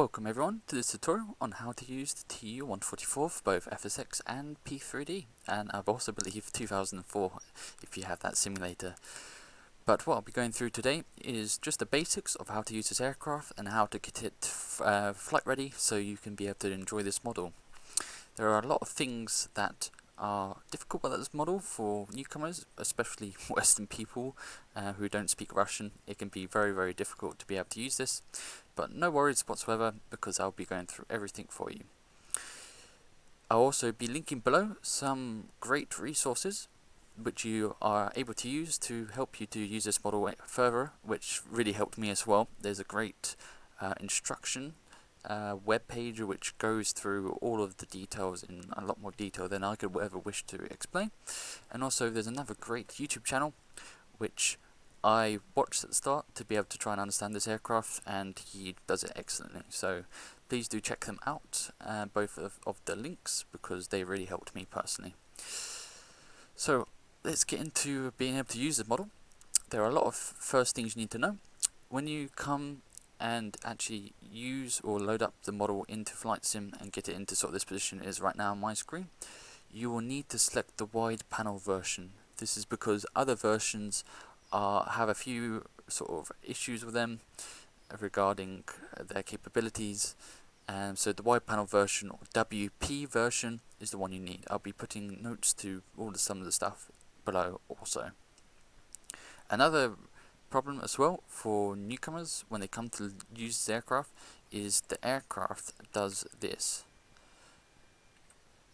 Welcome everyone to this tutorial on how to use the Tu-144 for both FSX and P3D, and I also believe 2004 if you have that simulator. But what I'll be going through today is just the basics of how to use this aircraft and how to get it flight ready so you can be able to enjoy this model. There are a lot of things that are difficult about this model for newcomers, especially Western people who don't speak Russian. It can be very difficult to be able to use this, but no worries whatsoever because I'll be going through everything for you. I'll also be linking below some great resources which you are able to use to help you to use this model further, which really helped me as well. There's a great instruction web page which goes through all of the details in a lot more detail than I could ever wish to explain. And also there's another great YouTube channel which I watched at the start to be able to try and understand this aircraft, and he does it excellently. So please do check them out, both of the links, because they really helped me personally. So let's get into being able to use the model. There are a lot of first things you need to know. When you come and actually use or load up the model into Flight Sim and get it into sort of this position it is right now on my screen, you will need to select the wide panel version. This is because other versions have a few sort of issues with them regarding their capabilities, and so the wide panel version, or WP version, is the one you need. I'll be putting notes to some of the stuff below also. Another problem as well for newcomers when they come to use this aircraft is the aircraft does this.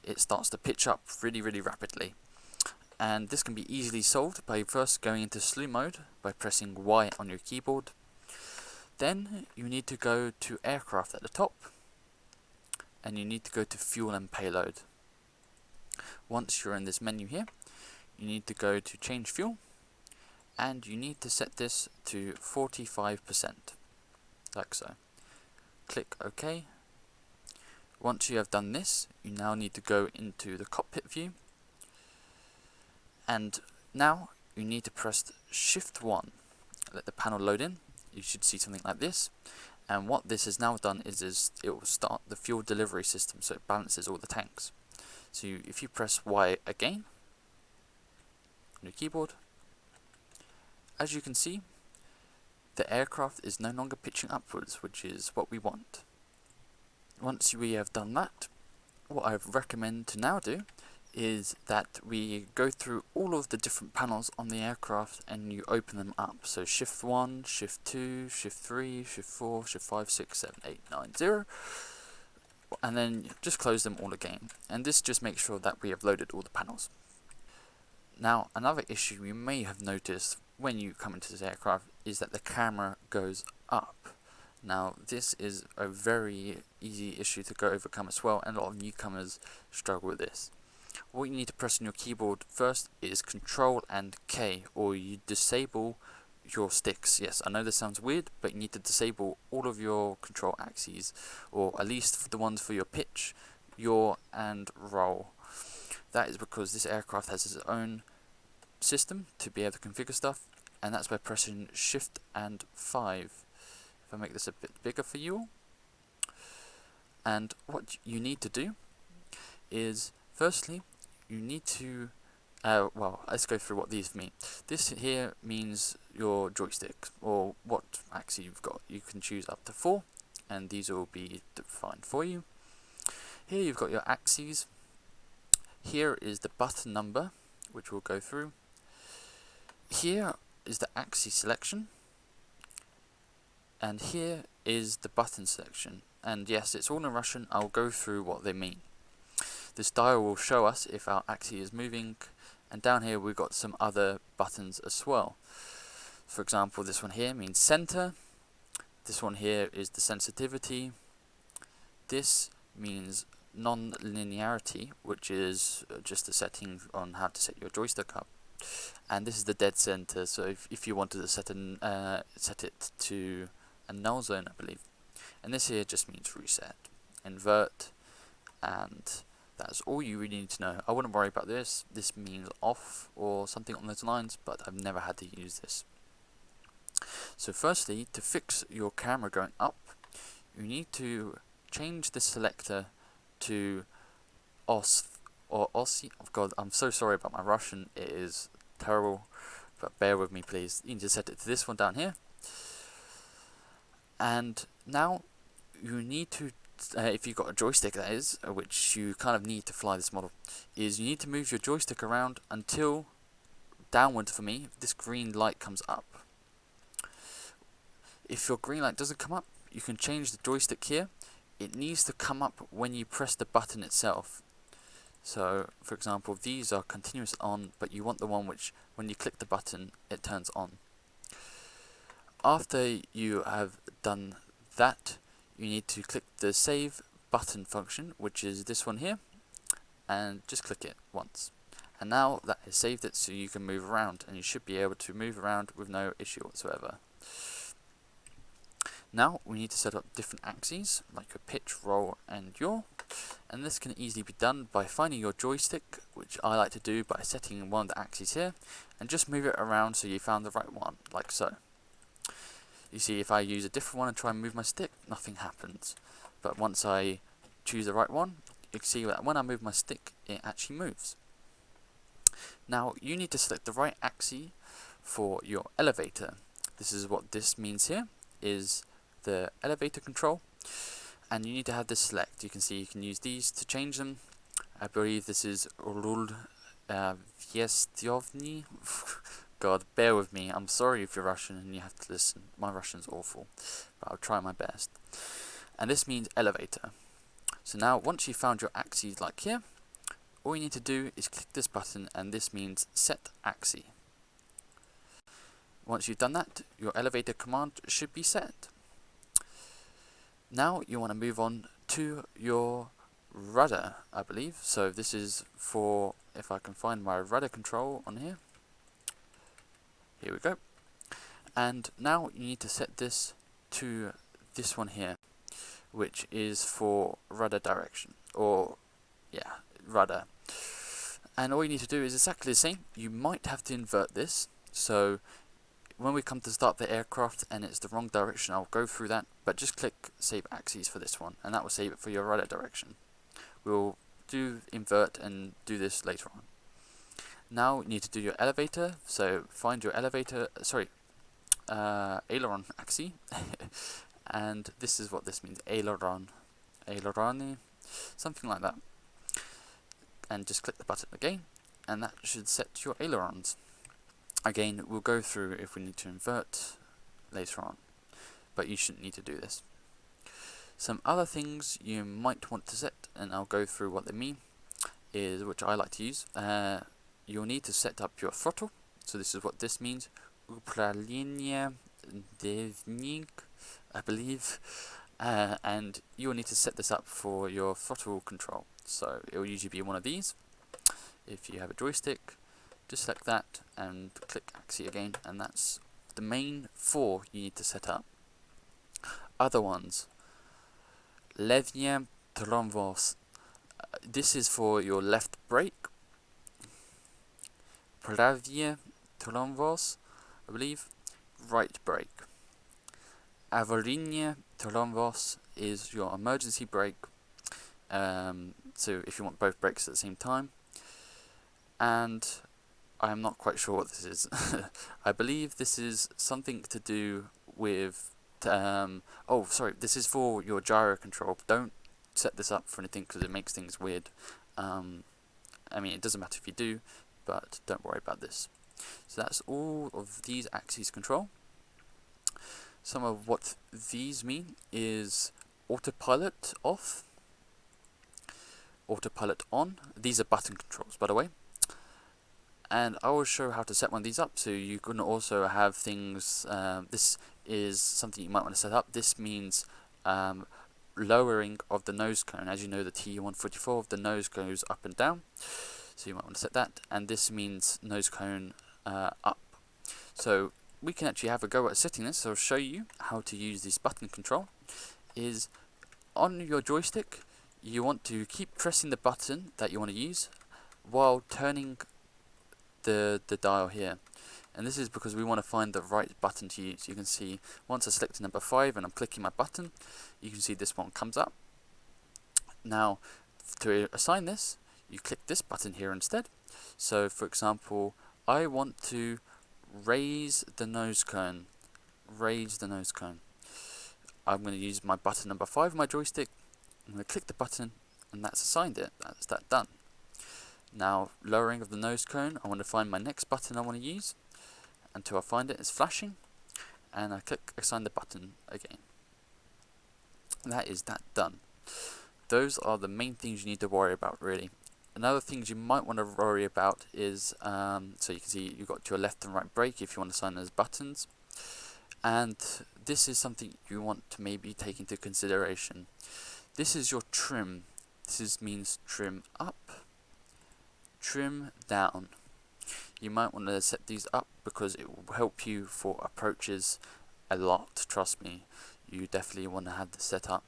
It starts to pitch up really rapidly, and this can be easily solved by first going into slew mode by pressing Y on your keyboard. Then you need to go to aircraft at the top, and you need to go to fuel and payload. Once you're in this menu here, you need to go to change fuel, and you need to set this to 45%, like so. Click OK. Once you have done this, you now need to go into the cockpit view, and now you need to press Shift 1. Let the panel load in. You should see something like this, and what this has now done is it will start the fuel delivery system, so it balances all the tanks. So if you press Y again on your keyboard, as you can see, the aircraft is no longer pitching upwards, which is what we want. Once we have done that, what I recommend to now do is that we go through all of the different panels on the aircraft and you open them up. So Shift 1, Shift 2, Shift 3, Shift 4, Shift 5, 6, 7, 8, 9, 0, and then just close them all again. And this just makes sure that we have loaded all the panels. Now, another issue you may have noticed when you come into this aircraft is that the camera goes up. Now, this is a very easy issue to overcome as well, and a lot of newcomers struggle with this. What you need to press on your keyboard first is Control and K, or you disable your sticks. Yes, I know this sounds weird, but you need to disable all of your control axes, or at least the ones for your pitch, yaw, and roll. That is because this aircraft has its own system to be able to configure stuff, and that's by pressing Shift and 5. If I make this a bit bigger for you all. And what you need to do is, firstly, you need to, well, let's go through what these mean. This here means your joystick, or what axis you've got. You can choose up to 4, and these will be defined for you. Here you've got your axes. Here is the button number, which we'll go through. Here is the axis selection, and here is the button selection. And yes, it's all in Russian. I'll go through what they mean. This dial will show us if our axis is moving, and down here we've got some other buttons as well. For example, this one here means center. This one here is the sensitivity. This means non-linearity, which is just a setting on how to set your joystick up. And this is the dead center, so if you wanted to set it to a null zone, I believe. And this here just means reset, invert, and that's all you really need to know. I wouldn't worry about this. This means off or something on those lines, but I've never had to use this. So firstly, to fix your camera going up, you need to change the selector to OS or OSI. Oh God, I'm so sorry about my Russian, it is terrible, but bear with me please. You need to set it to this one down here. And now you need to, if you've got a joystick that is, which you kind of need to fly this model, is you need to move your joystick around until, downward for me, this green light comes up. If your green light doesn't come up, you can change the joystick here. It needs to come up when you press the button itself. So, for example, these are continuous on, but you want the one which, when you click the button, it turns on. After you have done that, you need to click the save button function, which is this one here, and just click it once. And now that has saved it, so you can move around, and you should be able to move around with no issue whatsoever. Now we need to set up different axes, like your pitch, roll, and yaw, and this can easily be done by finding your joystick, which I like to do by setting one of the axes here, and just move it around so you found the right one, like so. You see, if I use a different one and try and move my stick, nothing happens. But once I choose the right one, you can see that when I move my stick, it actually moves. Now, you need to select the right axis for your elevator. This is what this means here, is the elevator control. And you need to have this select. You can see you can use these to change them. I believe this is Rul Viestovny. God, bear with me. I'm sorry if you're Russian and you have to listen. My Russian's awful, but I'll try my best. And this means elevator. So now, once you've found your axes like here, all you need to do is click this button, and this means set axis. Once you've done that, your elevator command should be set. Now you want to move on to your rudder, I believe. So this is for, if I can find my rudder control on here. Here we go. And now you need to set this to this one here, which is for rudder direction, or yeah, rudder. And all you need to do is exactly the same. You might have to invert this. So when we come to start the aircraft and it's the wrong direction, I'll go through that, but just click save axes for this one, and that will save it for your rudder direction. We'll do invert and do this later on. Now you need to do your elevator, so find your elevator, aileron axis, and this is what this means, aileron, something like that. And just click the button again, and that should set your ailerons. Again, we'll go through if we need to invert later on, but you shouldn't need to do this. Some other things you might want to set, and I'll go through what they mean, is which I like to use. You'll need to set up your throttle, so this is what this means, upravlение dvnik, I believe, and you'll need to set this up for your throttle control. So it will usually be one of these. If you have a joystick, just select that and click axis again, and that's the main 4 you need to set up. Other ones, levnie tramvos, this is for your left brake. Pravie tramvos, I believe, right brake. Awaryjne tramvos is your emergency brake. So if you want both brakes at the same time. And I'm not quite sure what this is. I believe this is something to do with oh sorry, this is for your gyro control. Don't set this up for anything because it makes things weird. I mean, it doesn't matter if you do, but don't worry about this. So that's all of these axes control. Some of what these mean is autopilot off, autopilot on. These are button controls, by the way. And I will show how to set one of these up, so you can also have things, this is something you might want to set up. This means lowering of the nose cone. As you know, the Tu-144, the nose goes up and down, so you might want to set that. And this means nose cone up. So we can actually have a go at setting this. So I'll show you how to use this button control. Is on your joystick, you want to keep pressing the button that you want to use while turning the dial here. and this is because we want to find the right button to use. You can see once I select number 5 and I'm clicking my button, you can see this one comes up. Now to assign this, you click this button here instead. So for example, I want to raise the nose cone. I'm going to use my button number 5 on my joystick. I'm going to click the button, and that's assigned it. That's that done. Now, lowering of the nose cone, I want to find my next button I want to use. Until I find it, it's flashing, and I click assign the button again. And that is that done. Those are the main things you need to worry about, really. Another things you might want to worry about is, so you can see you've got your left and right brake if you want to assign those buttons. And this is something you want to maybe take into consideration. This is your trim. Means trim up, trim down. You might want to set these up because it will help you for approaches a lot. Trust me, you definitely want to have this set up.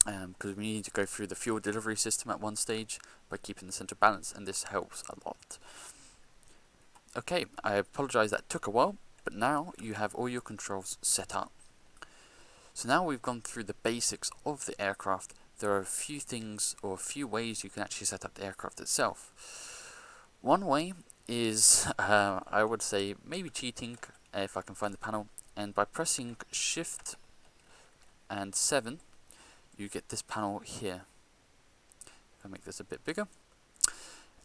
Because we need to go through the fuel delivery system at one stage by keeping the center balance, and this helps a lot. Okay, I apologize that took a while, but now you have all your controls set up. So now we've gone through the basics of the aircraft. There are a few things or a few ways you can actually set up the aircraft itself. One way is, I would say, maybe cheating if I can find the panel, and by pressing Shift and 7, you get this panel here. I'll make this a bit bigger.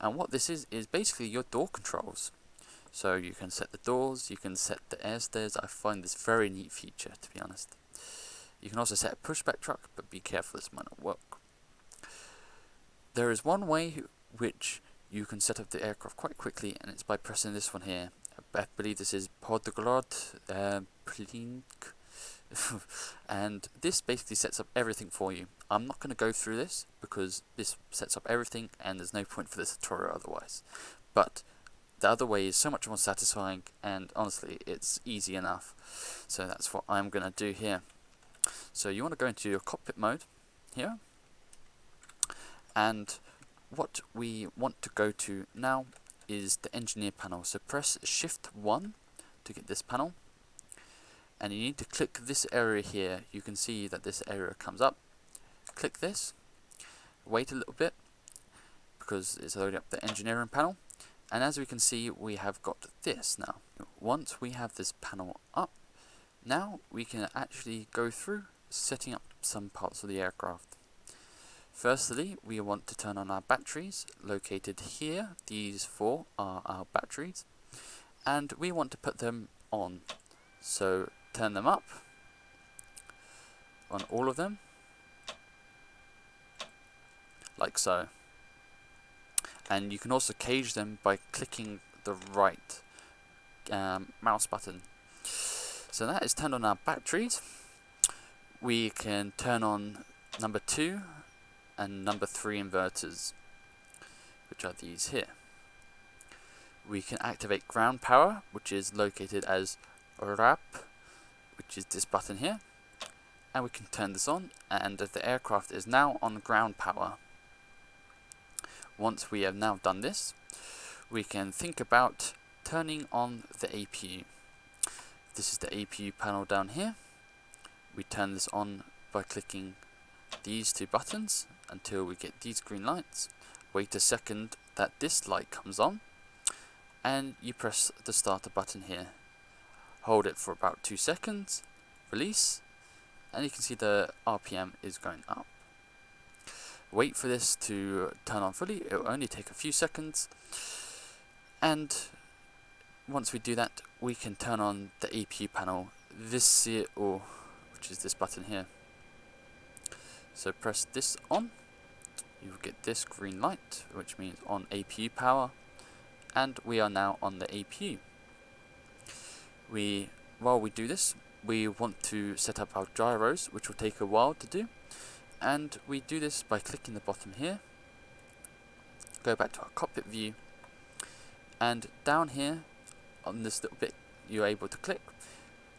And what this is basically your door controls. So you can set the doors, you can set the air stairs. I find this very neat feature, to be honest. You can also set a pushback truck, but be careful, this might not work. There is one way which you can set up the aircraft quite quickly, and it's by pressing this one here. I believe this is Podglod Plink. And this basically sets up everything for you. I'm not going to go through this because this sets up everything and there's no point for this tutorial otherwise. But the other way is so much more satisfying, and honestly it's easy enough. So that's what I'm going to do here. So you want to go into your cockpit mode here, and what we want to go to now is the engineer panel. So press Shift 1 to get this panel. And you need to click this area here. You can see that this area comes up. Click this. Wait a little bit because it's loading up the engineering panel. And as we can see, we have got this now. Once we have this panel up, now we can actually go through setting up some parts of the aircraft. Firstly, we want to turn on our batteries located here. These 4 are our batteries, and we want to put them on. So turn them up on all of them, like so. And you can also cage them by clicking the right mouse button. So that is turned on our batteries. We can turn on number 2 and number 3 inverters, which are these here. We can activate ground power, which is located as RAP, which is this button here, and we can turn this on, and the aircraft is now on ground power. Once we have now done this, we can think about turning on the APU. This is the APU panel down here. We turn this on by clicking these 2 buttons until we get these green lights. Wait a second that this light comes on, and you press the starter button here. Hold it for about 2 seconds, release, and you can see the RPM is going up. Wait for this to turn on fully. It will only take a few seconds, and once we do that, we can turn on the APU panel, which is this button here. So press this on, you will get this green light, which means on APU power, and we are now on the APU. While we do this, we want to set up our gyros, which will take a while to do, and we do this by clicking the bottom here, go back to our cockpit view, and down here on this little bit you're able to click,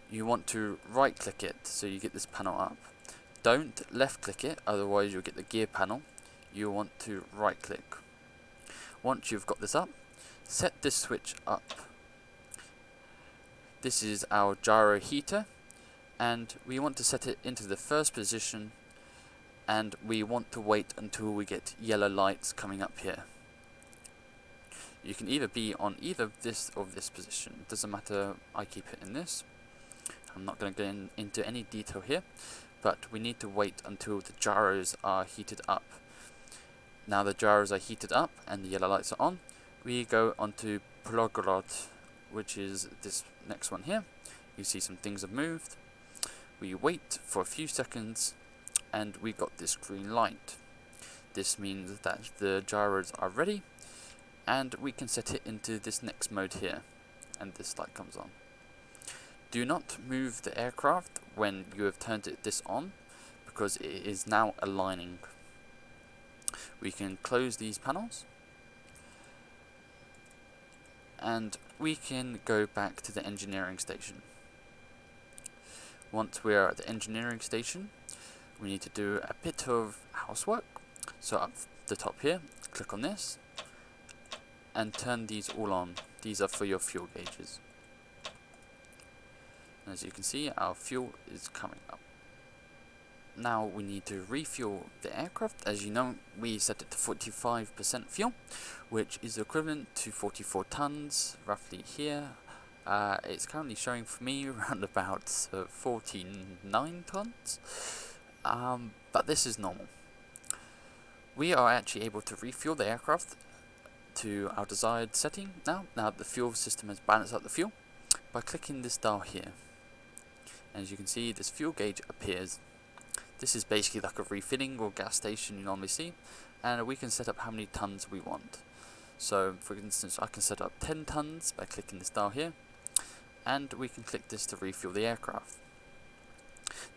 you want to right click it so you get this panel up. Don't left click it, otherwise you'll get the gear panel. You want to right click. Once you've got this up, set this switch up. This is our gyro heater, and we want to set it into the first position, and we want to wait until we get yellow lights coming up here. You can either be on either this or this position, it doesn't matter, I keep it in this. I'm not going to go into any detail here, but we need to wait until the gyros are heated up. Now the gyros are heated up and the yellow lights are on, we go onto Ploglod, which is this next one here. You see some things have moved. We wait for a few seconds and we got this green light. This means that the gyros are ready, and we can set it into this next mode here, and this light comes on. Do not move the aircraft when you have turned this on, because it is now aligning. We can close these panels, and we can go back to the engineering station. Once we are at the engineering station, we need to do a bit of housework. So up the top here, click on this and turn these all on. These are for your fuel gauges. As you can see, our fuel is coming up. Now we need to refuel the aircraft. As you know, we set it to 45% fuel, which is equivalent to 44 tons, roughly here. It's currently showing for me around about 49 tons, but this is normal. We are actually able to refuel the aircraft to our desired setting now. Now the fuel system has balanced out the fuel by clicking this dial here. As you can see, this fuel gauge appears. This is basically like a refilling or gas station you normally see, and we can set up how many tons we want. So for instance, I can set up 10 tons by clicking this dial here, and we can click this to refuel the aircraft.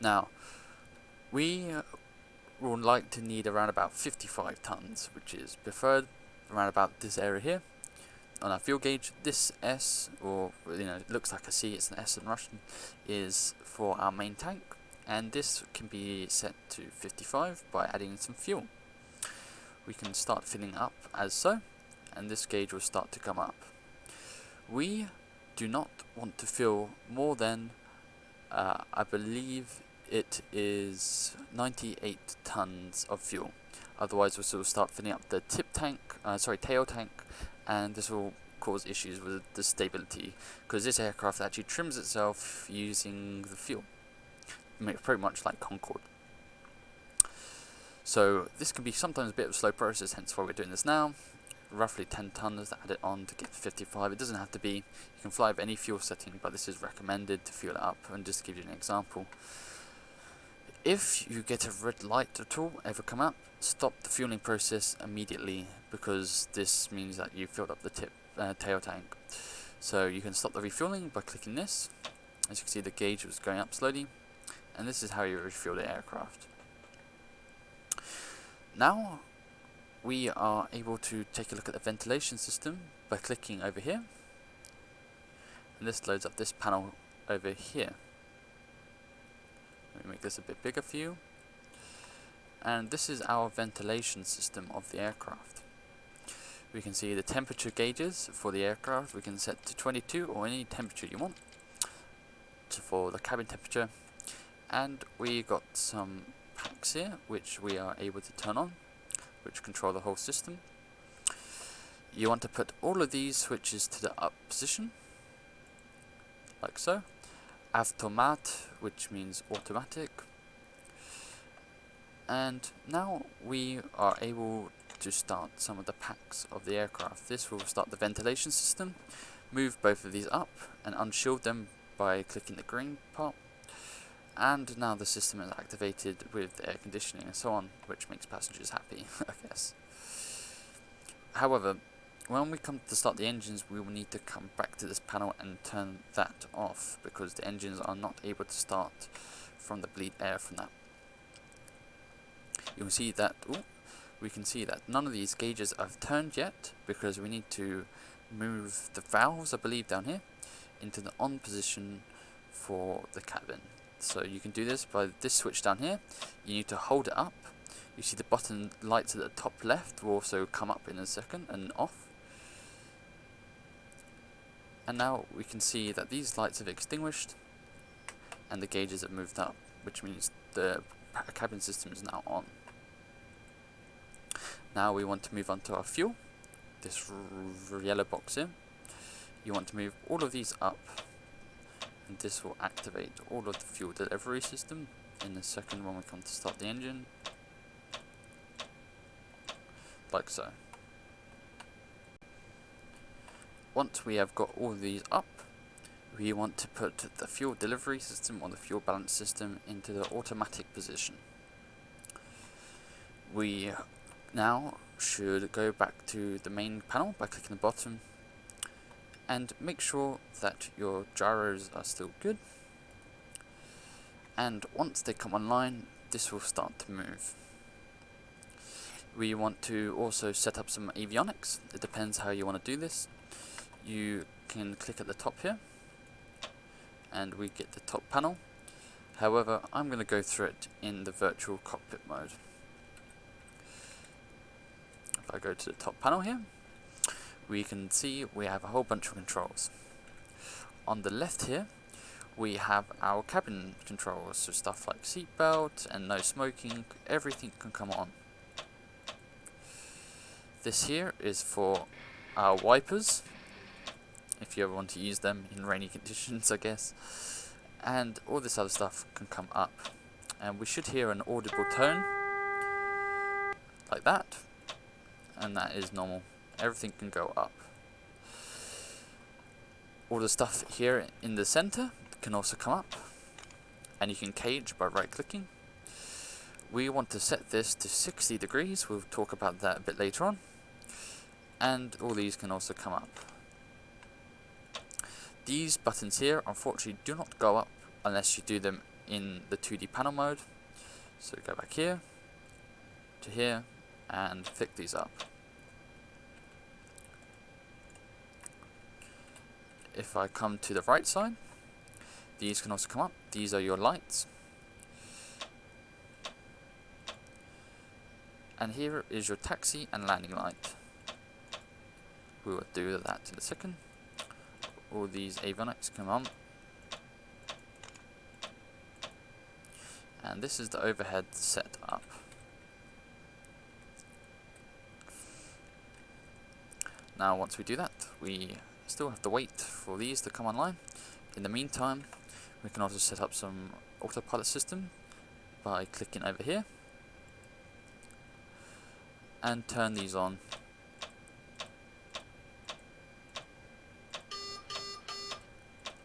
Now we will like to need around about 55 tons, which is preferred around about this area here. On our fuel gauge, this S, or it looks like a C, it's an S in Russian, is for our main tank, and this can be set to 55 by adding some fuel. We can start filling up as so, and this gauge will start to come up. We do not want to fill more than, I believe it is 98 tons of fuel. Otherwise we'll start filling up the tail tank, and this will cause issues with the stability, because this aircraft actually trims itself using the fuel, pretty much like Concorde. So this can be sometimes a bit of a slow process, hence why we're doing this now. Roughly 10 tons to add it on to get 55. It doesn't have to be, you can fly with any fuel setting, but this is recommended to fuel it up. And just to give you an example, if you get a red light at all ever come up, stop the fueling process immediately, because this means that you filled up the tail tank. So you can stop the refueling by clicking this. As you can see, the gauge was going up slowly, and this is how you refuel the aircraft. Now we are able to take a look at the ventilation system by clicking over here, and this loads up this panel over here. Let me make this a bit bigger for you. And this is our ventilation system of the aircraft. We can see the temperature gauges for the aircraft. We can set to 22 or any temperature you want for the cabin temperature. And we got some packs here which we are able to turn on, which control the whole system. You want to put all of these switches to the up position, like so. Automat, which means automatic. And now we are able to start some of the packs of the aircraft. This will start the ventilation system, move both of these up and unshield them by clicking the green part. And now the system is activated with the air conditioning and so on, which makes passengers happy, I guess. However, when we come to start the engines, we will need to come back to this panel and turn that off, because the engines are not able to start from the bleed air from that. You will see that, we can see that none of these gauges have turned yet, because we need to move the valves, I believe, down here into the on position for the cabin. So you can do this by this switch down here. You need to hold it up. You see the button lights at the top left will also come up in a second and off. And now we can see that these lights have extinguished and the gauges have moved up, which means the cabin system is now on. Now we want to move on to our fuel, this yellow box here. You want to move all of these up, and this will activate all of the fuel delivery system in a second when we come to start the engine, like so. Once we have got all of these up, we want to put the fuel delivery system or the fuel balance system into the automatic position. We now should go back to the main panel by clicking the bottom and make sure that your gyros are still good, and once they come online this will start to move. We want to also set up some avionics. It depends how you want to do this. You can click at the top here and we get the top panel. However, I'm going to go through it in the virtual cockpit mode. If I go to the top panel here, we can see we have a whole bunch of controls. On the left here, we have our cabin controls, so stuff like seatbelt and no smoking, everything can come on. This here is for our wipers, if you ever want to use them in rainy conditions, I guess. And all this other stuff can come up. And we should hear an audible tone, like that. And that is normal. Everything can go up. All the stuff here in the center can also come up. And you can cage by right clicking. We want to set this to 60 degrees. We'll talk about that a bit later on. And all these can also come up. These buttons here unfortunately do not go up unless you do them in the 2D panel mode. So go back here to here and flick these up. If I come to the right side, these can also come up. These are your lights. And here is your taxi and landing light. We will do that in a second. All these avionics come on. And this is the overhead set up. Now once we do that, we still have to wait for these to come online. In the meantime, we can also set up some autopilot system by clicking over here and turn these on.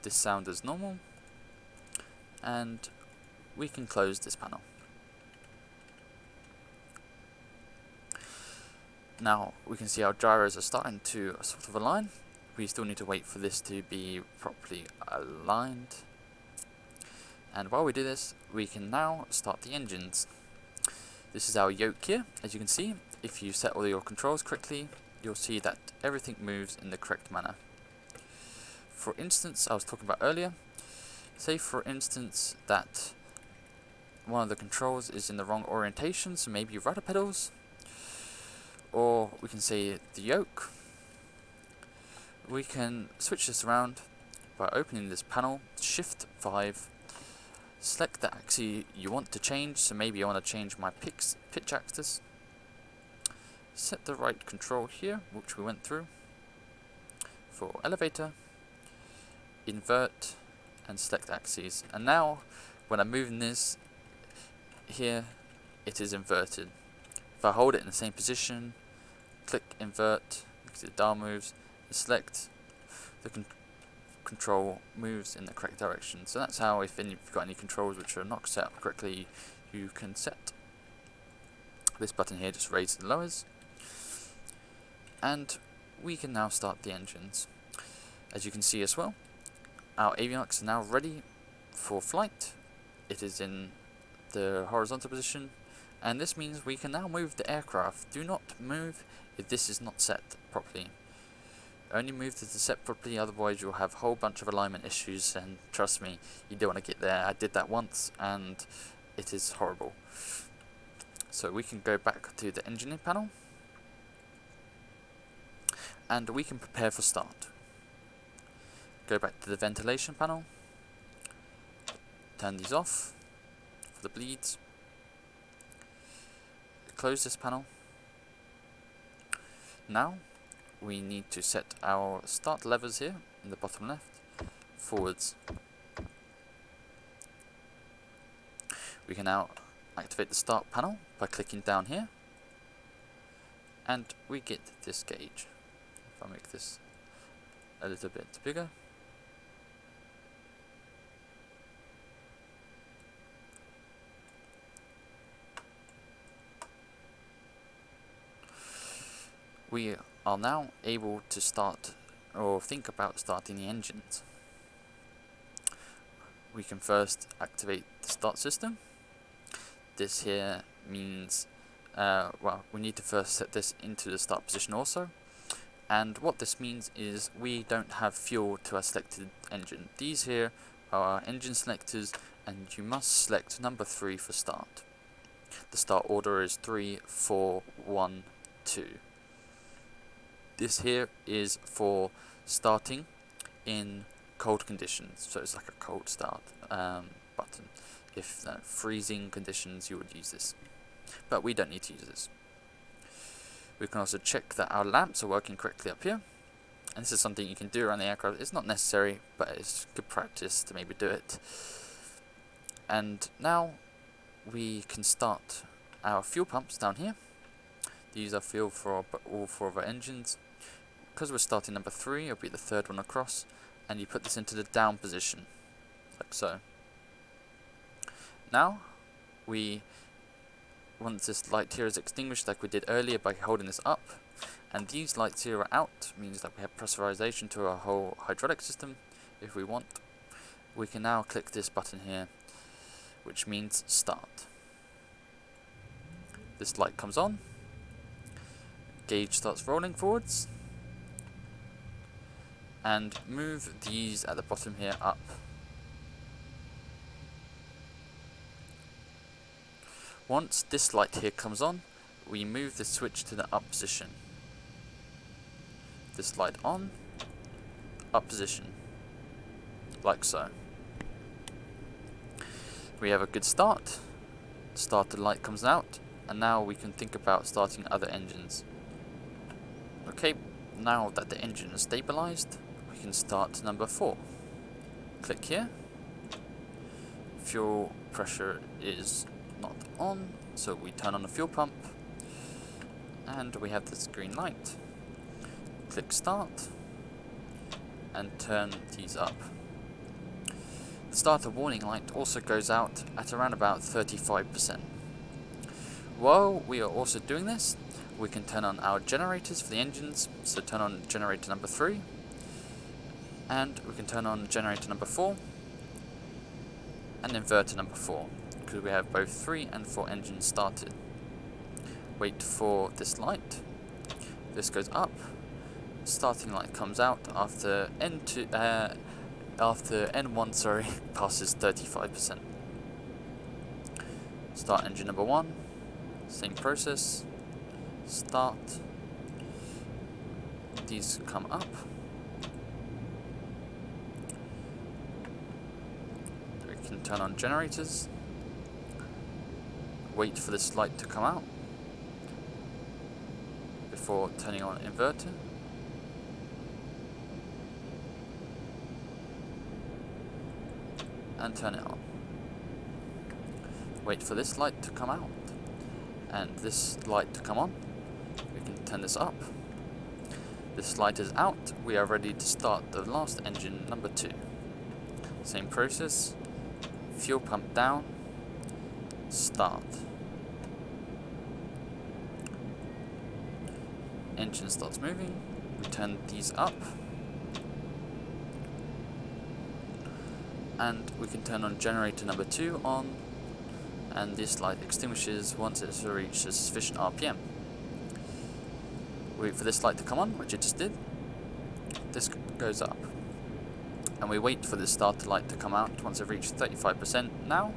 This sound is normal, and we can close this panel. Now we can see our gyros are starting to sort of align. We still need to wait for this to be properly aligned. And while we do this, we can now start the engines. This is our yoke here. As you can see, if you set all your controls correctly, you'll see that everything moves in the correct manner. For instance, I was talking about earlier, say for instance that one of the controls is in the wrong orientation, so maybe your rudder pedals, or we can say the yoke. We can switch this around by opening this panel, Shift 5, select the axis you want to change, so maybe I want to change my pitch axis, set the right control here, which we went through, for elevator, invert, and select axes. And now when I'm moving this here, it is inverted. If I hold it in the same position, click invert, because the dial moves, and select, the control moves in the correct direction. So that's how, if you've got any controls which are not set up correctly, you can set. This button here just raises and lowers. And we can now start the engines. As you can see as well, our avionics are now ready for flight. It is in the horizontal position, and this means we can now move the aircraft. Do not move if this is not set properly. Only move if it's set properly, otherwise you'll have a whole bunch of alignment issues, and trust me, you don't want to get there. I did that once and it is horrible. So we can go back to the engineering panel and we can prepare for start. go back to the ventilation panel, turn these off for the bleeds, close this panel. Now we need to set our start levers here in the bottom left forwards. We can now activate the start panel by clicking down here, and we get this gauge. If I make this a little bit bigger, we are now able to start or think about starting the engines. We can first activate the start system. This here means, well, we need to first set this into the start position also. And what this means is we don't have fuel to our selected engine. These here are our engine selectors, and you must select number 3 for start. The start order is 3, 4, 1, 2. This here is for starting in cold conditions, so it's like a cold start button. If freezing conditions, you would use this, but we don't need to use this. We can also check that our lamps are working correctly up here, and this is something you can do around the aircraft. It's not necessary, but it's good practice to maybe do it. And now we can start our fuel pumps down here. These are fuel for all 4 of our engines. Because we're starting number 3, it'll be the 3rd one across, and you put this into the down position, like so. Now, once this light here is extinguished like we did earlier by holding this up, and these lights here are out, means that we have pressurization to our whole hydraulic system. If we want, we can now click this button here, which means start. This light comes on, gauge starts rolling forwards, and move these at the bottom here up. Once this light here comes on, we move the switch to the up position. This light on, up position, like so. We have a good start. Starter light comes out, and now we can think about starting other engines. Okay, now that the engine is stabilized, we can start number 4. Click here. Fuel pressure is not on, so we turn on the fuel pump, and we have this green light. Click start, and turn these up. The starter warning light also goes out at around about 35%. While we are also doing this, we can turn on our generators for the engines, so turn on generator number 3, and we can turn on generator number 4, and inverter number 4, because we have both 3 and 4 engines started. Wait for this light. This goes up. Starting light comes out after N1 passes 35%. Start engine number 1. Same process. Start. These come up. We can turn on generators. Wait for this light to come out before turning on inverter. And turn it on. Wait for this light to come out and this light to come on. We can turn this up. This light is out. We are ready to start the last engine, number 2. Same process. Fuel pump down. Start. Engine starts moving. We turn these up. And we can turn on generator number 2 on, and this light extinguishes once it's reached a sufficient RPM. Wait for this light to come on, which it just did. This goes up. And we wait for the starter light to come out once it reached 35% now,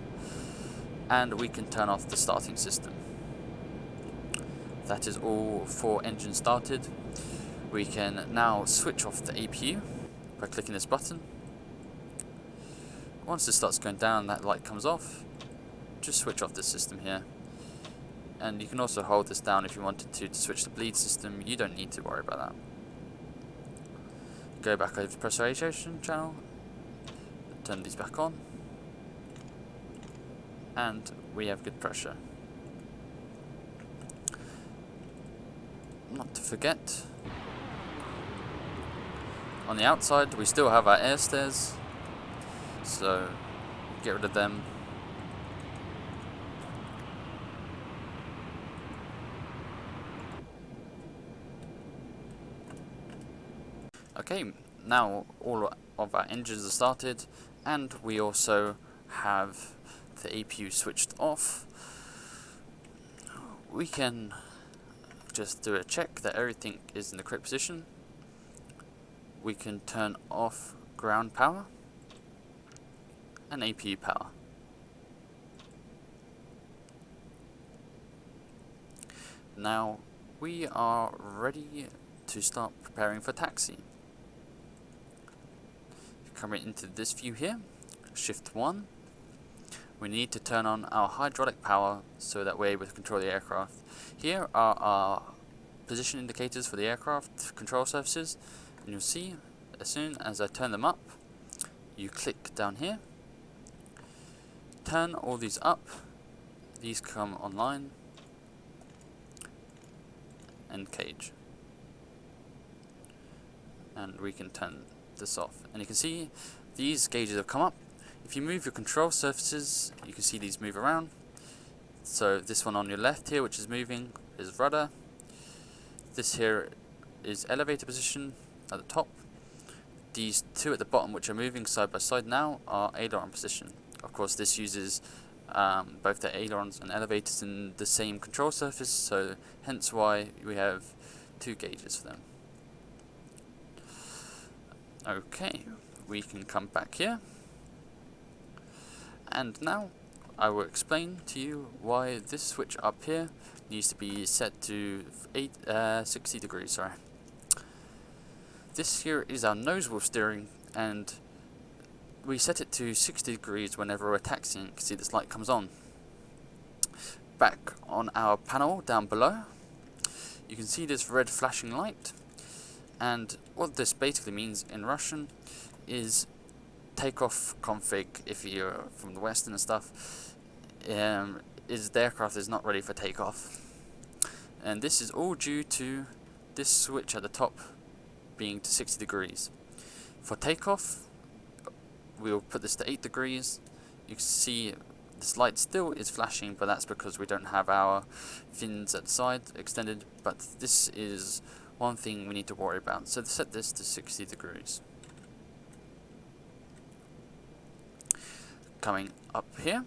and we can turn off the starting system. That is all 4 engines started. We can now switch off the APU by clicking this button. Once it starts going down, that light comes off. Just switch off the system here. And you can also hold this down if you wanted to switch the bleed system. You don't need to worry about that. Go back over to pressurization channel, turn these back on, and we have good pressure. Not to forget, on the outside we still have our air stairs, so get rid of them. Okay, now all of our engines are started, and we also have the APU switched off. We can just do a check that everything is in the correct position. We can turn off ground power and APU power. Now we are ready to start preparing for taxi. Coming into this view here, shift 1, we need to turn on our hydraulic power so that we're able to control the aircraft. Here are our position indicators for the aircraft control surfaces, and you'll see as soon as I turn them up, you click down here, turn all these up, these come online, and cage. And we can turn this off, and you can see these gauges have come up. If you move your control surfaces, you can see these move around. So this one on your left here, which is moving, is rudder. This here is elevator position at the top. These two at the bottom, which are moving side by side now, are aileron position. Of course, this uses both the ailerons and elevators in the same control surface, so hence why we have two gauges for them. Okay, we can come back here, and now I will explain to you why this switch up here needs to be set to 60 degrees. Sorry. This here is our nose wheel steering, and we set it to 60 degrees whenever we're taxiing. You can see this light comes on. Back on our panel down below, you can see this red flashing light. And what this basically means in Russian is takeoff config, if you're from the West and stuff, is the aircraft is not ready for takeoff. And this is all due to this switch at the top being to 60 degrees. For takeoff, we'll put this to 8 degrees. You can see this light still is flashing, but that's because we don't have our fins at the side extended, but this is one thing we need to worry about. So set this to 60 degrees. Coming up here,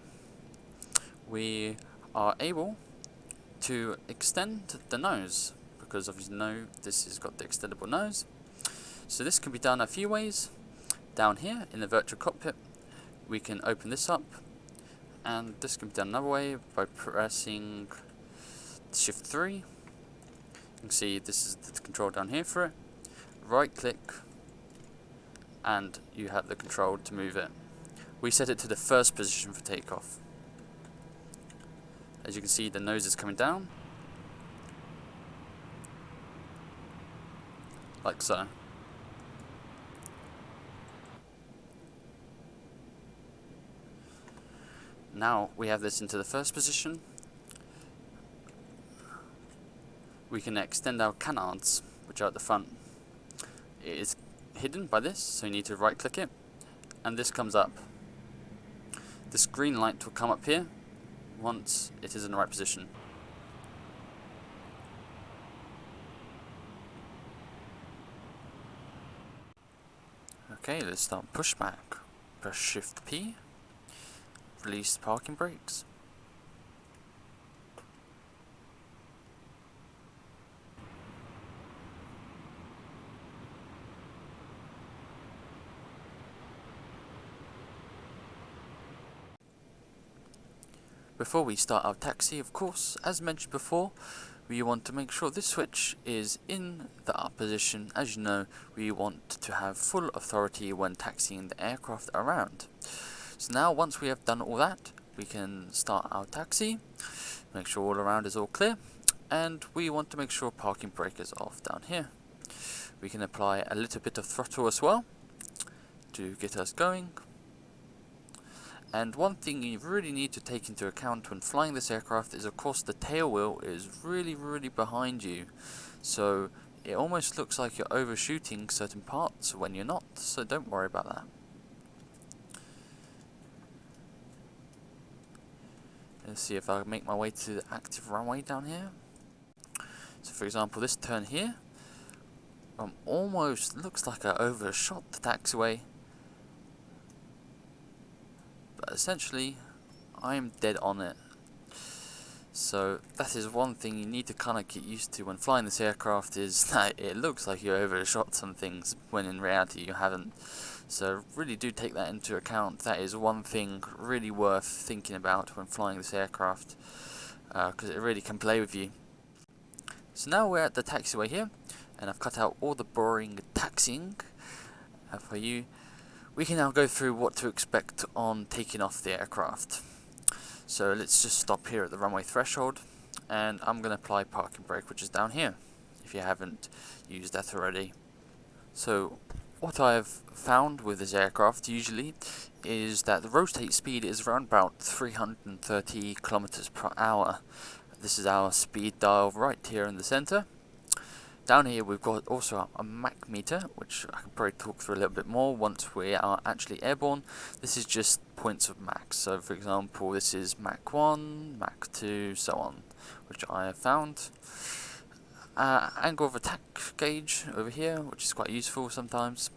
we are able to extend the nose, because as you know, this has got the extendable nose. So this can be done a few ways. Down here in the virtual cockpit, we can open this up, and this can be done another way by pressing Shift 3. You can see this is the control down here for it. Right click, and you have the control to move it. We set it to the first position for takeoff. As you can see, the nose is coming down, like so. Now we have this into the first position. We can extend our canards, which are at the front. It is hidden by this, so you need to right click it, and this comes up. This green light will come up here once it is in the right position. Okay, let's start pushback. Press Shift P, release parking brakes. Before we start our taxi, of course, as mentioned before, we want to make sure this switch is in the up position. As you know, we want to have full authority when taxiing the aircraft around. So now once we have done all that, we can start our taxi, make sure all around is all clear, and we want to make sure parking brake is off down here. We can apply a little bit of throttle as well to get us going. And one thing you really need to take into account when flying this aircraft is, of course, the tail wheel is really behind you. So it almost looks like you're overshooting certain parts when you're not, so don't worry about that. Let's see if I can make my way to the active runway down here. So for example, this turn here, almost looks like I overshot the taxiway. But essentially, I'm dead on it. So that is one thing you need to kind of get used to when flying this aircraft, is that it looks like you overshot some things when in reality you haven't. So really do take that into account. That is one thing really worth thinking about when flying this aircraft, because it really can play with you. So now we're at the taxiway here, and I've cut out all the boring taxiing for you. We can now go through what to expect on taking off the aircraft. So let's just stop here at the runway threshold, and I'm going to apply parking brake, which is down here, if you haven't used that already. So what I've found with this aircraft usually is that the rotate speed is around about 330 kilometers per hour. This is our speed dial right here in the center. Down here we've got also a Mach meter, which I can probably talk through a little bit more once we are actually airborne. This is just points of Mach. So for example, this is Mach 1, Mach 2, so on, which I have found. Angle of attack gauge over here, which is quite useful sometimes.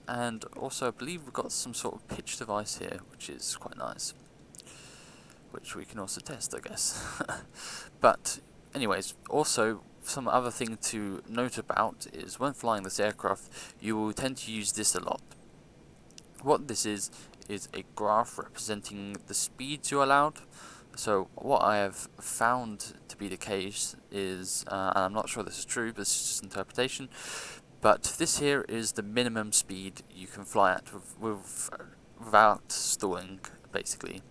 And also I believe we've got some sort of pitch device here, which is quite nice, which we can also test, I guess. But anyways, also some other thing to note about is when flying this aircraft, you will tend to use this a lot. What this is a graph representing the speeds you're allowed. So what I have found to be the case is, and I'm not sure this is true, but this is just interpretation, but this here is the minimum speed you can fly at without stalling, basically.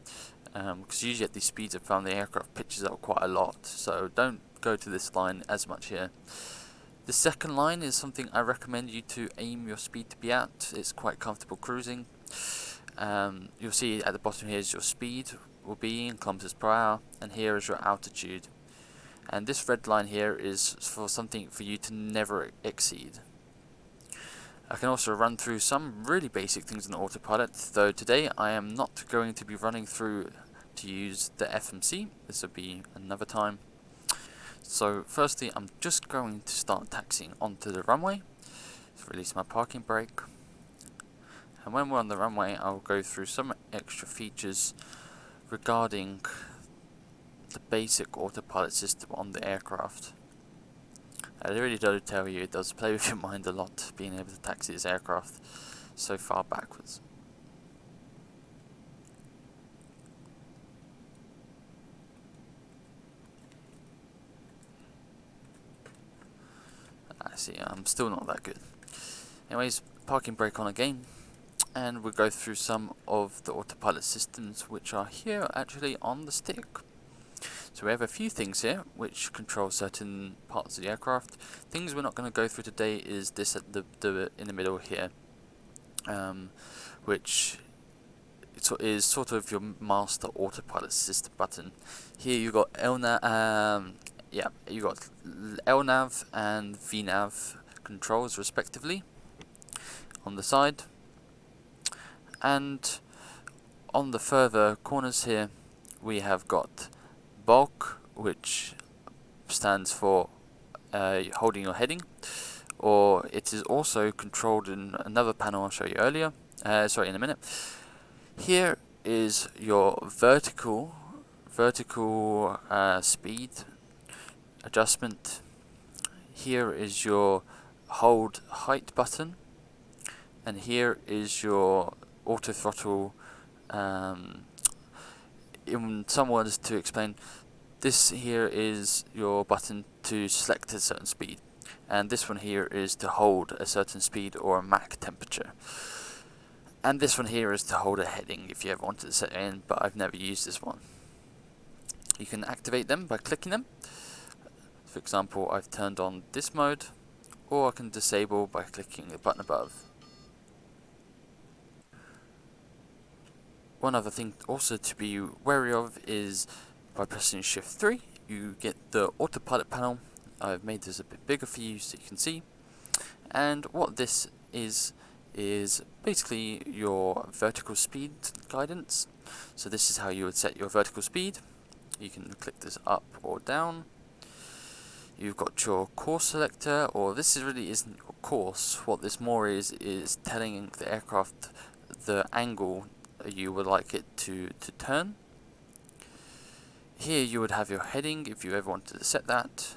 Because usually at these speeds I've found the aircraft pitches up quite a lot, so don't go to this line as much here. The second line is something I recommend you to aim your speed to be at. It's quite comfortable cruising. You'll see at the bottom here is your speed will be in kilometers per hour, and here is your altitude. And this red line here is for something for you to never exceed. I can also run through some really basic things in the autopilot, though today I am not going to be running through to use the FMC. This will be another time. So firstly, I'm just going to start taxiing onto the runway. Let's release my parking brake. And when we're on the runway, I'll go through some extra features regarding the basic autopilot system on the aircraft. I really do tell you, it does play with your mind a lot, being able to taxi this aircraft so far backwards. I see, I'm still not that good. Anyways, parking brake on again, and we'll go through some of the autopilot systems which are here actually on the stick. So we have a few things here which control certain parts of the aircraft. Things we're not going to go through today is this at the in the middle here, which is sort of your master autopilot system button. Here you got LNAV, you got LNAV and VNAV controls respectively on the side, and on the further corners here we have got bulk, which stands for holding your heading, or it is also controlled in another panel I'll show you earlier, in a minute. Here is your vertical speed adjustment. Here is your hold height button, and here is your auto throttle. In some words to explain, This here is your button to select a certain speed, and this one here is to hold a certain speed or a Mach temperature. And this one here is to hold a heading if you ever wanted to set it in, but I've never used this one. You can activate them by clicking them. For example, I've turned on this mode, or I can disable by clicking the button above. One other thing also to be wary of is by pressing Shift 3, you get the autopilot panel. I've made this a bit bigger for you so you can see. And what this is basically your vertical speed guidance. So this is how you would set your vertical speed. You can click this up or down. You've got your course selector, or this really isn't your course. What this more is telling the aircraft the angle you would like it to turn. Here you would have your heading if you ever wanted to set that.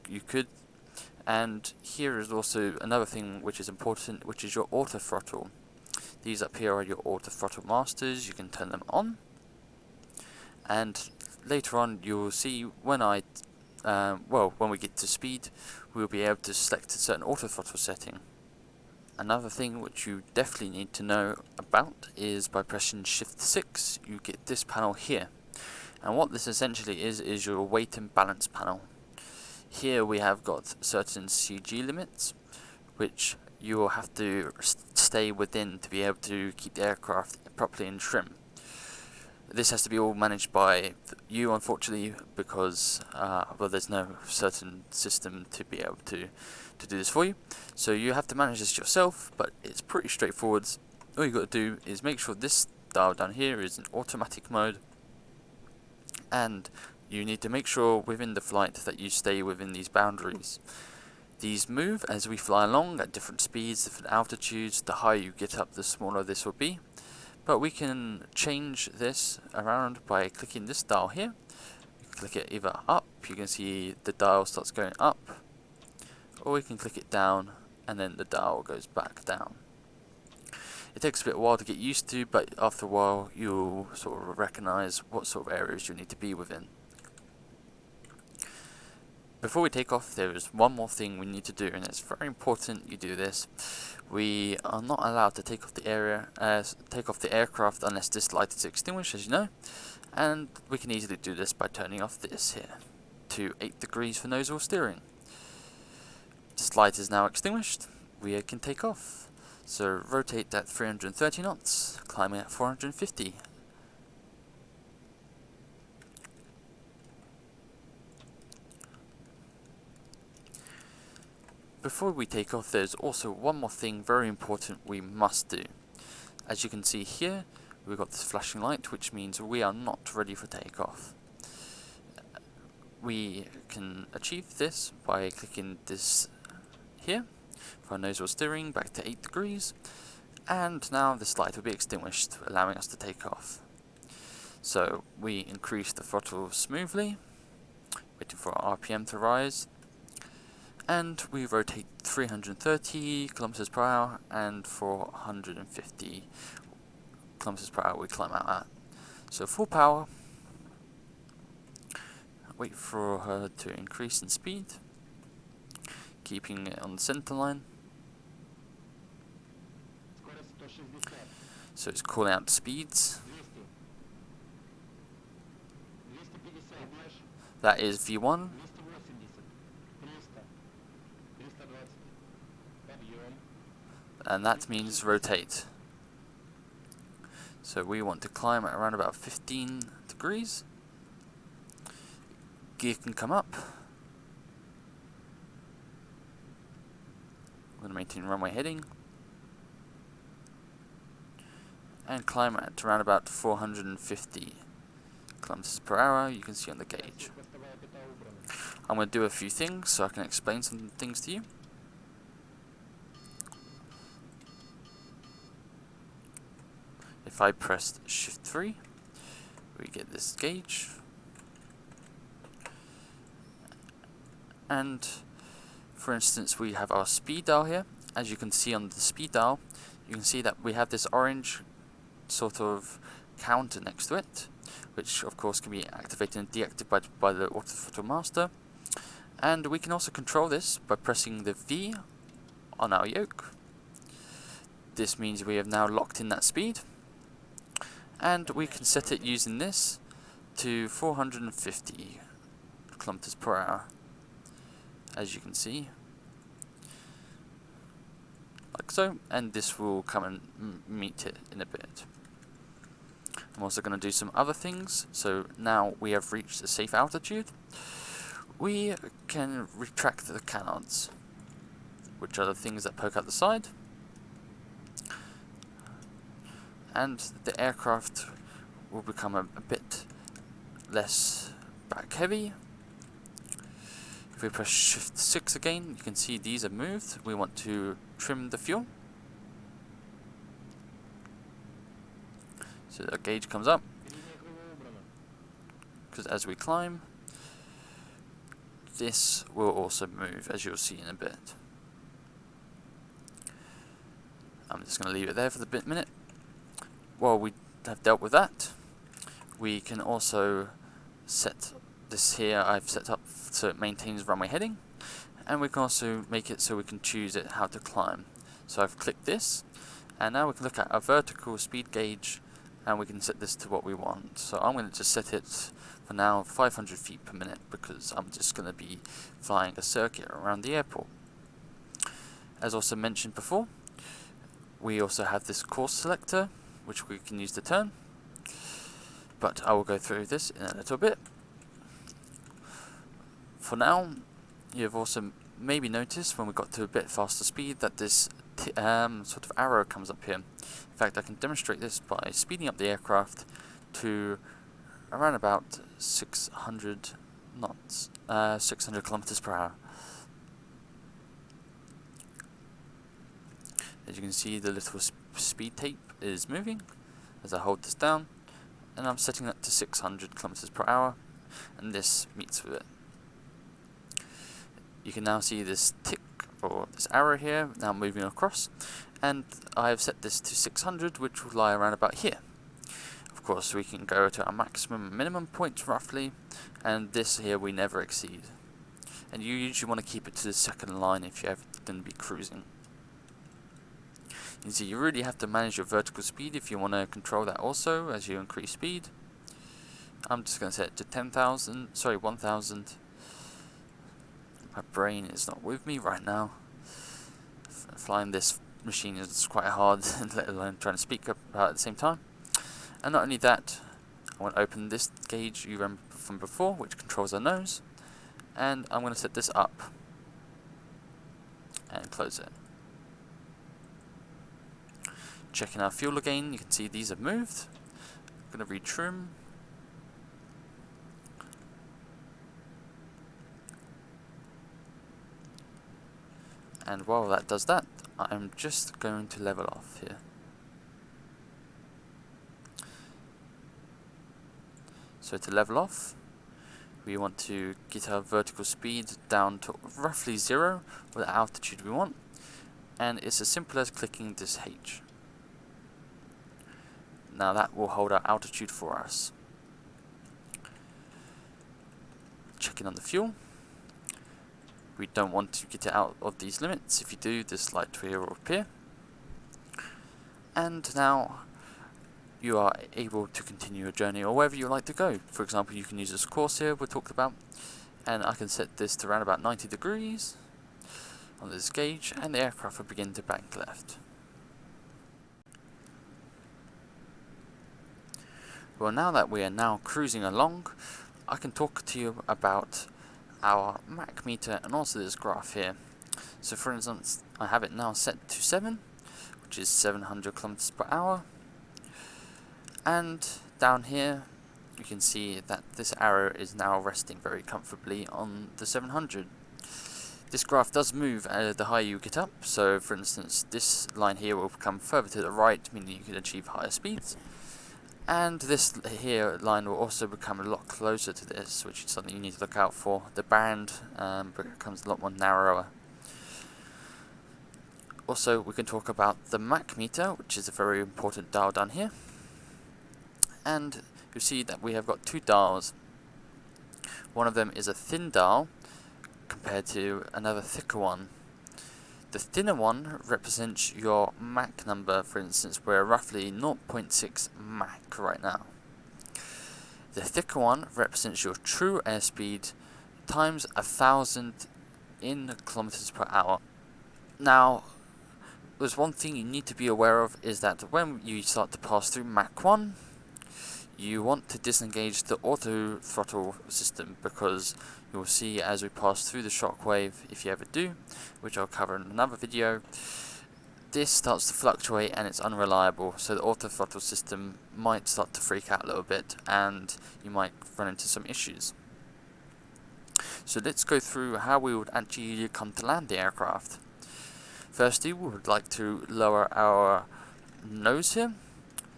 You could. And here is also another thing which is important, which is your auto throttle. These up here are your auto throttle masters. You can turn them on. And later on you'll see when when we get to speed, we'll be able to select a certain auto throttle setting. Another thing which you definitely need to know about is by pressing Shift 6, you get this panel here. And what this essentially is your weight and balance panel. Here we have got certain CG limits, which you will have to stay within to be able to keep the aircraft properly in trim. This has to be all managed by you, unfortunately, because there's no certain system to be able to do this for you. So you have to manage this yourself, but it's pretty straightforward. All you got to do is make sure this dial down here is in automatic mode, and you need to make sure within the flight that you stay within these boundaries. These move as we fly along at different speeds, different altitudes. The higher you get up, the smaller this will be. But we can change this around by clicking this dial here. You can click it either up, you can see the dial starts going up, or we can click it down and then the dial goes back down. It takes a bit of a while to get used to, but after a while you'll sort of recognize what sort of areas you need to be within. Before we take off, there is one more thing we need to do, and it's very important you do this. We are not allowed to take off the aircraft unless this light is extinguished, as you know, and we can easily do this by turning off this here to 8 degrees for nose wheel steering. This light is now extinguished. We can take off. So rotate at 330 knots, climbing at 450. Before we take off, there's also one more thing very important we must do. As you can see here, we've got this flashing light, which means we are not ready for takeoff. We can achieve this by clicking this here for our nose wheel steering back to 8 degrees, and now this light will be extinguished, allowing us to take off. So we increase the throttle smoothly, waiting for our RPM to rise, and we rotate 330 kilometers per hour, and 450 kilometers per hour we climb out at. So full power. Wait for her to increase in speed, keeping it on the center line. So it's calling out speeds. That is V1. And that means rotate. So we want to climb at around about 15 degrees. Gear can come up. We're going to maintain runway heading. And climb at around about 450 kilometers per hour, you can see on the gauge. I'm going to do a few things so I can explain some things to you. If I press Shift 3, we get this gauge. And for instance, we have our speed dial here. As you can see on the speed dial, you can see that we have this orange sort of counter next to it. which of course can be activated and deactivated by the autothrottle master. And we can also control this by pressing the V on our yoke. This means we have now locked in that speed, and we can set it using this to 450 kilometers per hour, as you can see, like so, and this will come and meet it in a bit. I'm also going to do some other things. So now we have reached a safe altitude, we can retract the canards, which are the things that poke out the side, and the aircraft will become a bit less back heavy. If we press Shift 6 again, you can see these have moved. We want to trim the fuel. So the gauge comes up, because as we climb, this will also move, as you'll see in a bit. I'm just going to leave it there for the minute. While we have dealt with that, we can also set this here, I've set up so it maintains runway heading, and we can also make it so we can choose it how to climb. So I've clicked this, and now we can look at our vertical speed gauge, and we can set this to what we want. So I'm going to just set it for now 500 feet per minute, because I'm just going to be flying a circuit around the airport. As also mentioned before, we also have this course selector, which we can use to turn, but I will go through this in a little bit. For now, you've also maybe noticed when we got to a bit faster speed that this sort of arrow comes up here. In fact, I can demonstrate this by speeding up the aircraft to around about 600 knots, 600 kilometers per hour. As you can see, the little speed tape is moving as I hold this down, and I'm setting that to 600 kilometers per hour, and this meets with it. You can now see this tick, or this arrow here, now moving across, and I have set this to 600, which will lie around about here. Of course, we can go to our maximum and minimum points roughly, and this here we never exceed. And you usually want to keep it to the second line if you're going to be cruising. You see, you really have to manage your vertical speed if you want to control that also as you increase speed. I'm just going to set it to 1,000. My brain is not with me right now. Flying this machine is quite hard, let alone trying to speak about at the same time. And not only that, I want to open this gauge you remember from before, which controls our nose, and I'm going to set this up and close it. Checking our fuel again, you can see these have moved. I'm going to retrim. And while that does that, I'm just going to level off here. So to level off, we want to get our vertical speed down to roughly 0 with the altitude we want, and it's as simple as clicking this H. Now that will hold our altitude for us. Checking on the fuel. We don't want to get it out of these limits. If you do, this light here will appear. And now you are able to continue your journey or wherever you like to go. For example, you can use this course here we talked about, and I can set this to around about 90 degrees on this gauge, and the aircraft will begin to bank left. Well, now that we are now cruising along, I can talk to you about our Mach meter and also this graph here. So for instance, I have it now set to 7, which is 700 kilometers per hour. And down here, you can see that this arrow is now resting very comfortably on the 700. This graph does move the higher you get up. So for instance, this line here will become further to the right, meaning you can achieve higher speeds. And this here line will also become a lot closer to this, which is something you need to look out for. The band becomes a lot more narrower. Also, we can talk about the Mach meter, which is a very important dial down here. And you see that we have got two dials. One of them is a thin dial compared to another thicker one. The thinner one represents your Mach number. For instance, we're roughly 0.6 Mach right now. The thicker one represents your true airspeed times 1,000 in kilometers per hour. Now, there's one thing you need to be aware of, is that when you start to pass through Mach 1, you want to disengage the auto throttle system, because you'll see as we pass through the shockwave, if you ever do, which I'll cover in another video, this starts to fluctuate and it's unreliable, so the auto throttle system might start to freak out a little bit and you might run into some issues. So let's go through how we would actually come to land the aircraft. Firstly, we would like to lower our nose here,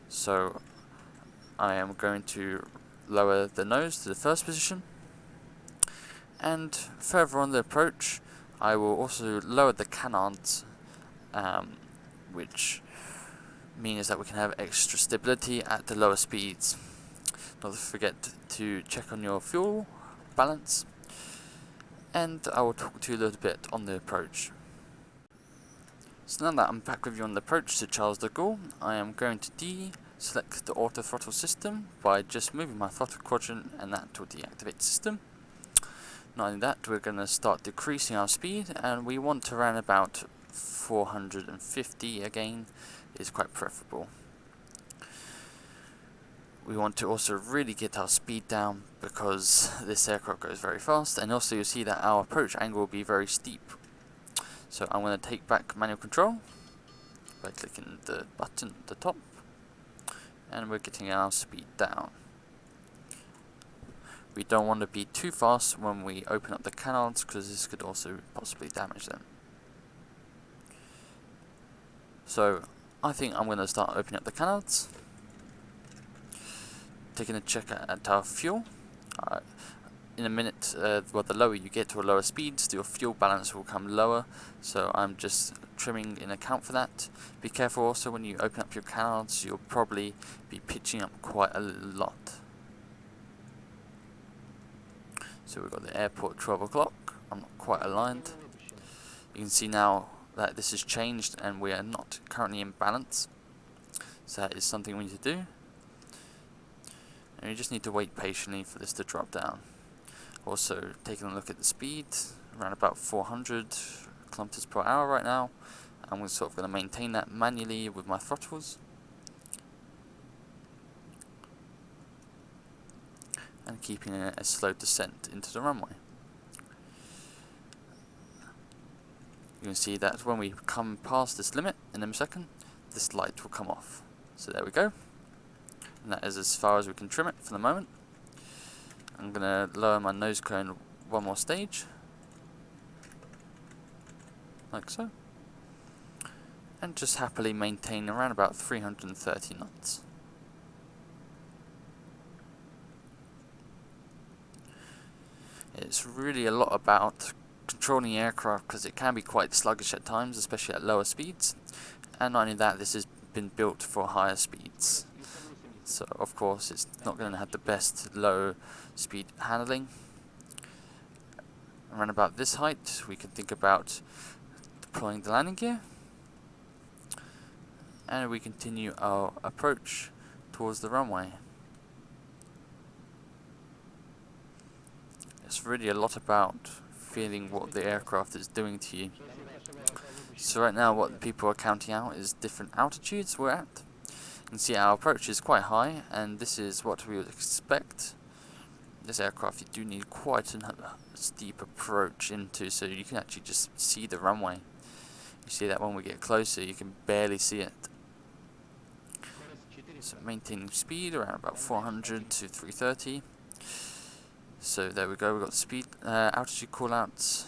so I am going to lower the nose to the first position, and further on the approach I will also lower the canards, which means that we can have extra stability at the lower speeds. Not to forget to check on your fuel balance, and I will talk to you a little bit on the approach. So now that I'm back with you on the approach to Charles de Gaulle, I am going to deselect the auto throttle system by just moving my throttle quadrant, and that will deactivate the system. Not only that, we're going to start decreasing our speed, and we want to run about 450 again, is quite preferable. We want to also really get our speed down because this aircraft goes very fast, and also you'll see that our approach angle will be very steep. So I'm going to take back manual control by clicking the button at the top, and we're getting our speed down. We don't want to be too fast when we open up the canards, because this could also possibly damage them. So I think I'm going to start opening up the canards, taking a check at our fuel. In a minute, well, the lower you get to a lower speeds, your fuel balance will come lower, so I'm just trimming in account for that. Be careful also when you open up your canards, you'll probably be pitching up quite a lot. So we've got the airport 12 o'clock, I'm not quite aligned. You can see now that this has changed and we are not currently in balance, so that is something we need to do. And you just need to wait patiently for this to drop down. Also, taking a look at the speed, around about 400 kilometers per hour right now. I'm sort of going to maintain that manually with my throttles, and keeping a slow descent into the runway. You can see that when we come past this limit in a second, this light will come off. So there we go. And that is as far as we can trim it for the moment. I'm going to lower my nose cone one more stage, like so, and just happily maintain around about 330 knots. It's really a lot about controlling the aircraft, because it can be quite sluggish at times, especially at lower speeds, and not only that, this has been built for higher speeds. So of course it's not going to have the best low speed handling. Around about this height we can think about deploying the landing gear, and we continue our approach towards the runway. It's really a lot about feeling what the aircraft is doing to you. So right now what people are counting out is different altitudes we're at. You can see our approach is quite high, and this is what we would expect. This aircraft you do need quite a steep approach into, so you can actually just see the runway. You see that when we get closer you can barely see it. So maintaining speed around about 400 to 330. So there we go, we've got speed, altitude callouts.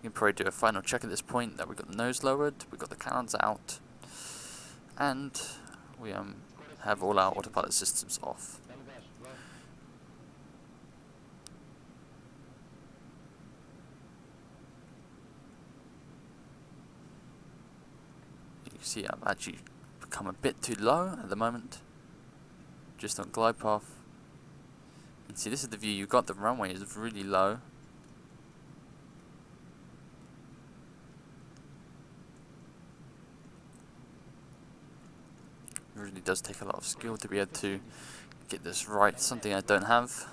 You can probably do a final check at this point that we've got the nose lowered, we've got the canards out, and we have all our autopilot systems off. see I've actually become a bit too low at the moment, just on glide path. And see, this is the view you've got. The runway is really low. It really does take a lot of skill to be able to get this right, something I don't have.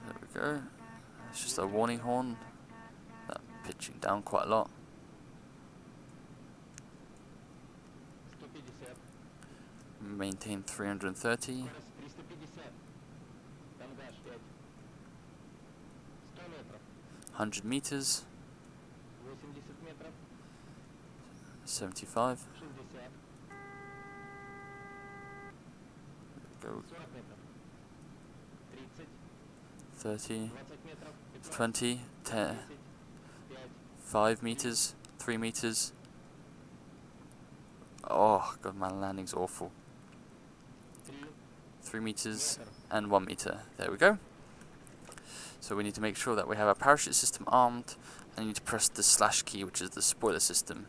There we go. It's just a warning horn. That's pitching down quite a lot. Maintain 330. 100 meters. 75. Go. 30. 20. 10. 5 meters. 3 meters. Oh god, my landing's awful. 3 meters and 1 meter. There we go. So we need to make sure that we have our parachute system armed, and you need to press the slash key, which is the spoiler system.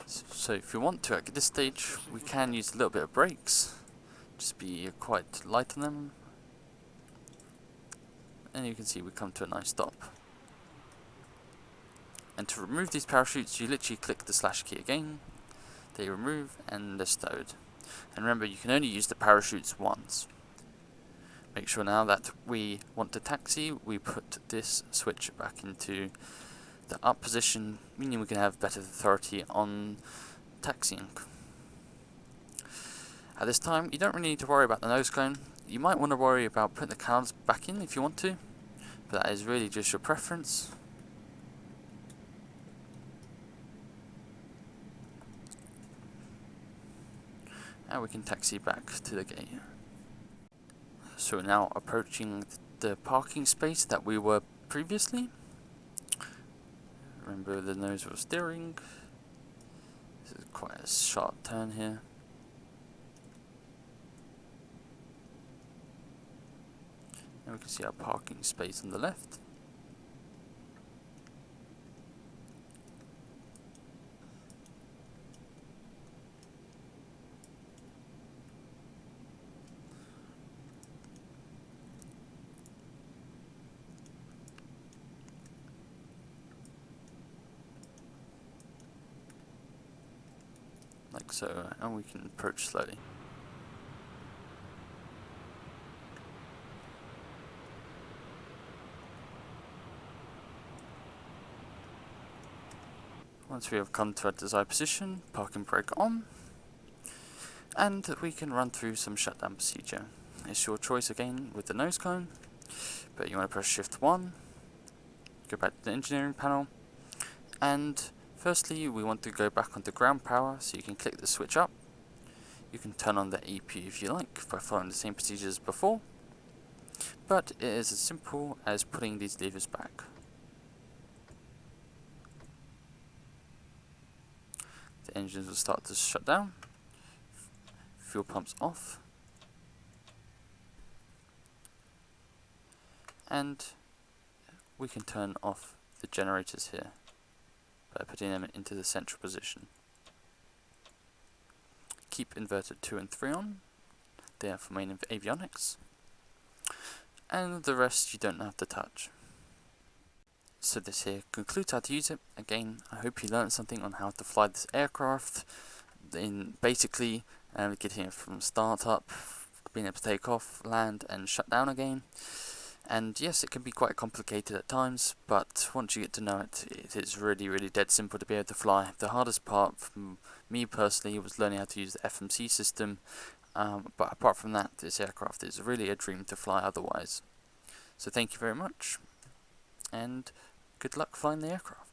So if you want to, at this stage, we can use a little bit of brakes. Just be quite light on them. And you can see we come to a nice stop. And to remove these parachutes, you literally click the slash key again. They remove and they're stowed. And remember, you can only use the parachutes once. Make sure now that we want to taxi, we put this switch back into the up position, meaning we can have better authority on taxiing. At this time, you don't really need to worry about the nose cone. You might want to worry about putting the canals back in if you want to, but that is really just your preference. And we can taxi back to the gate. So we're now approaching the parking space that we were previously. Remember, the nose was steering. This is quite a sharp turn here. And we can see our parking space on the left. Like so, and we can approach slowly. Once we have come to our desired position, parking brake on, and we can run through some shutdown procedure. It's your choice again with the nose cone, but you want to press shift 1, go back to the engineering panel, and firstly we want to go back onto ground power, so you can click the switch up. You can turn on the EP if you like by following the same procedures as before, but it is as simple as putting these levers back. The engines will start to shut down, fuel pumps off, and we can turn off the generators here by putting them into the central position. Keep inverter 2 and 3 on, they are for main avionics, and the rest you don't have to touch. So this here concludes how to use it. Again, I hope you learned something on how to fly this aircraft, in basically getting it from startup, being able to take off, land and shut down again. And yes, it can be quite complicated at times, but once you get to know it, it is really dead simple to be able to fly. The hardest part for me personally was learning how to use the FMC system, but apart from that, this aircraft is really a dream to fly otherwise. So thank you very much, and good luck flying the aircraft.